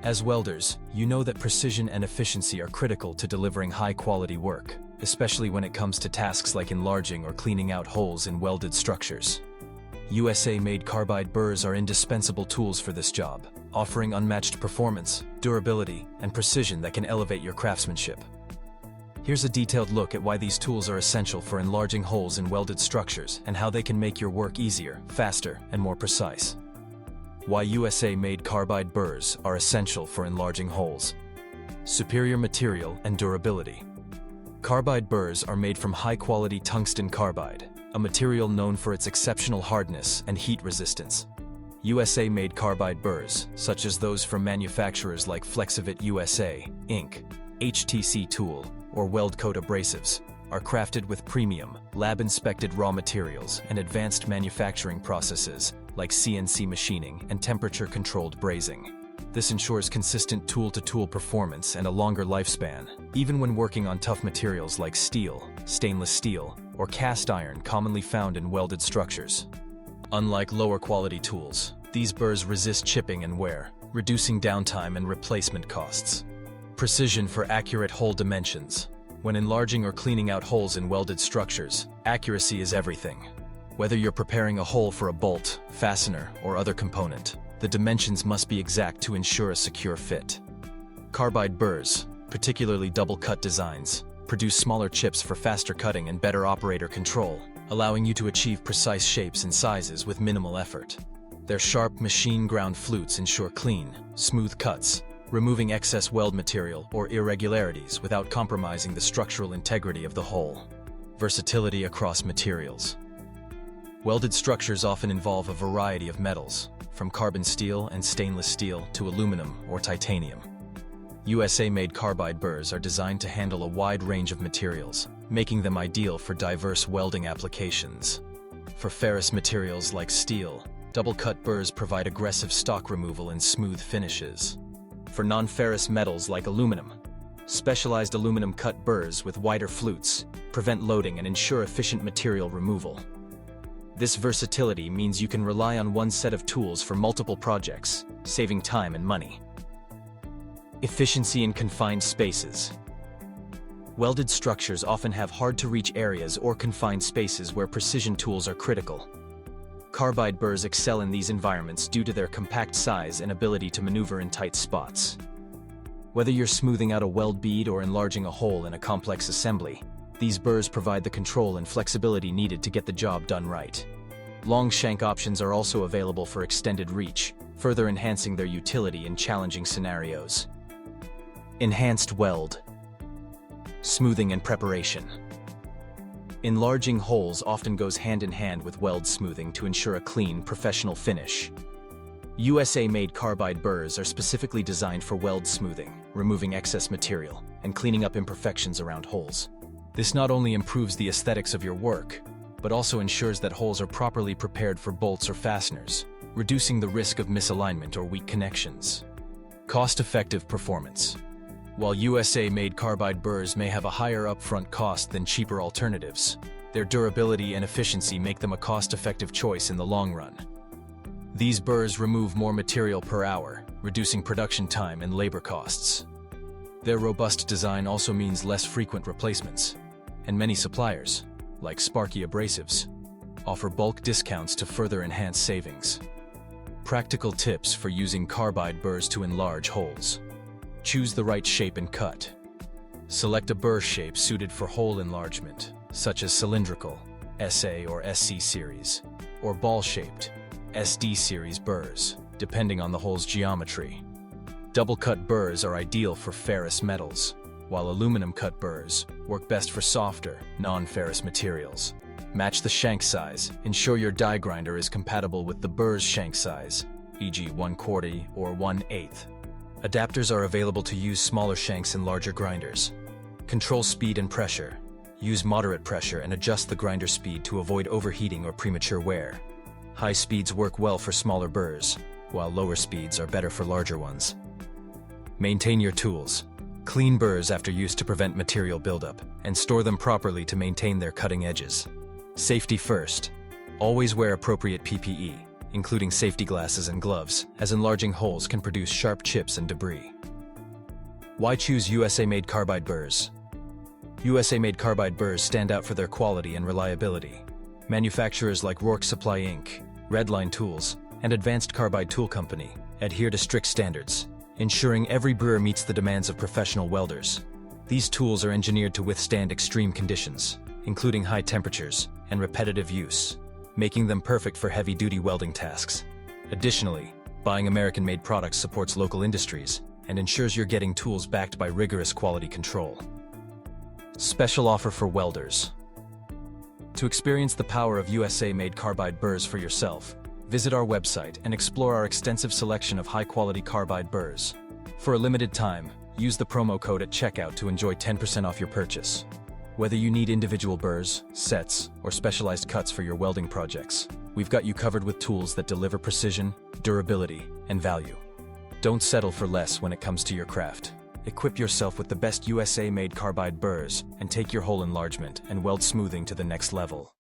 As welders, you know that precision and efficiency are critical to delivering high-quality work, especially when it comes to tasks like enlarging or cleaning out holes in welded structures. USA-made carbide burrs are indispensable tools for this job, offering unmatched performance, durability, and precision that can elevate your craftsmanship. Here's a detailed look at why these tools are essential for enlarging holes in welded structures and how they can make your work easier, faster, and more precise. Why USA-made carbide burrs are essential for enlarging holes. Superior material and durability. Carbide burrs are made from high-quality tungsten carbide, a material known for its exceptional hardness and heat resistance. USA-made carbide burrs, such as those from manufacturers like Flexivit USA, Inc., HTC Tool, or Weldcoat Abrasives, are crafted with premium, lab-inspected raw materials and advanced manufacturing processes like CNC machining and temperature-controlled brazing. This ensures consistent tool-to-tool performance and a longer lifespan, even when working on tough materials like steel, stainless steel, or cast iron commonly found in welded structures. Unlike lower-quality tools, these burrs resist chipping and wear, reducing downtime and replacement costs. Precision for accurate hole dimensions. When enlarging or cleaning out holes in welded structures, accuracy is everything. Whether you're preparing a hole for a bolt, fastener, or other component, the dimensions must be exact to ensure a secure fit. Carbide burrs, particularly double-cut designs, produce smaller chips for faster cutting and better operator control, allowing you to achieve precise shapes and sizes with minimal effort. Their sharp machine-ground flutes ensure clean, smooth cuts, removing excess weld material or irregularities without compromising the structural integrity of the hole. Versatility across materials. Welded structures often involve a variety of metals, from carbon steel and stainless steel to aluminum or titanium. USA-made carbide burrs are designed to handle a wide range of materials, making them ideal for diverse welding applications. For ferrous materials like steel, double-cut burrs provide aggressive stock removal and smooth finishes. For non-ferrous metals like aluminum, specialized aluminum-cut burrs with wider flutes prevent loading and ensure efficient material removal. This versatility means you can rely on one set of tools for multiple projects, saving time and money. Efficiency in confined spaces. Welded structures often have hard-to-reach areas or confined spaces where precision tools are critical. Carbide burrs excel in these environments due to their compact size and ability to maneuver in tight spots. Whether you're smoothing out a weld bead or enlarging a hole in a complex assembly, these burrs provide the control and flexibility needed to get the job done right. Long shank options are also available for extended reach, further enhancing their utility in challenging scenarios. Enhanced weld. Smoothing and preparation. Enlarging holes often goes hand-in-hand with weld smoothing to ensure a clean, professional finish. USA-made carbide burrs are specifically designed for weld smoothing, removing excess material, and cleaning up imperfections around holes. This not only improves the aesthetics of your work, but also ensures that holes are properly prepared for bolts or fasteners, reducing the risk of misalignment or weak connections. Cost-effective performance. While USA-made carbide burrs may have a higher upfront cost than cheaper alternatives, their durability and efficiency make them a cost-effective choice in the long run. These burrs remove more material per hour, reducing production time and labor costs. Their robust design also means less frequent replacements, and many suppliers, like Sparky Abrasives, offer bulk discounts to further enhance savings. Practical tips for using carbide burrs to enlarge holes. Choose the right shape and cut. Select a burr shape suited for hole enlargement, such as cylindrical, SA or SC series, or ball-shaped, SD series burrs, depending on the hole's geometry. Double-cut burrs are ideal for ferrous metals, while aluminum-cut burrs work best for softer, non-ferrous materials. Match the shank size. Ensure your die grinder is compatible with the burr's shank size, e.g. 1/4 or 1/8. Adapters are available to use smaller shanks in larger grinders. Control speed and pressure. Use moderate pressure and adjust the grinder speed to avoid overheating or premature wear. High speeds work well for smaller burrs, while lower speeds are better for larger ones. Maintain your tools. Clean burrs after use to prevent material buildup, and store them properly to maintain their cutting edges. Safety first. Always wear appropriate PPE, including safety glasses and gloves, as enlarging holes can produce sharp chips and debris. Why choose USA-made carbide burrs? USA-made carbide burrs stand out for their quality and reliability. Manufacturers like Rourke Supply Inc., Redline Tools, and Advanced Carbide Tool Company adhere to strict standards, ensuring every burr meets the demands of professional welders. These tools are engineered to withstand extreme conditions, including high temperatures and repetitive use, making them perfect for heavy-duty welding tasks. Additionally, buying American-made products supports local industries and ensures you're getting tools backed by rigorous quality control. Special offer for welders. To experience the power of USA-made carbide burrs for yourself, visit our website and explore our extensive selection of high-quality carbide burrs. For a limited time, use the promo code at checkout to enjoy 10% off your purchase. Whether you need individual burrs, sets, or specialized cuts for your welding projects, we've got you covered with tools that deliver precision, durability, and value. Don't settle for less when it comes to your craft. Equip yourself with the best USA-made carbide burrs and take your hole enlargement and weld smoothing to the next level.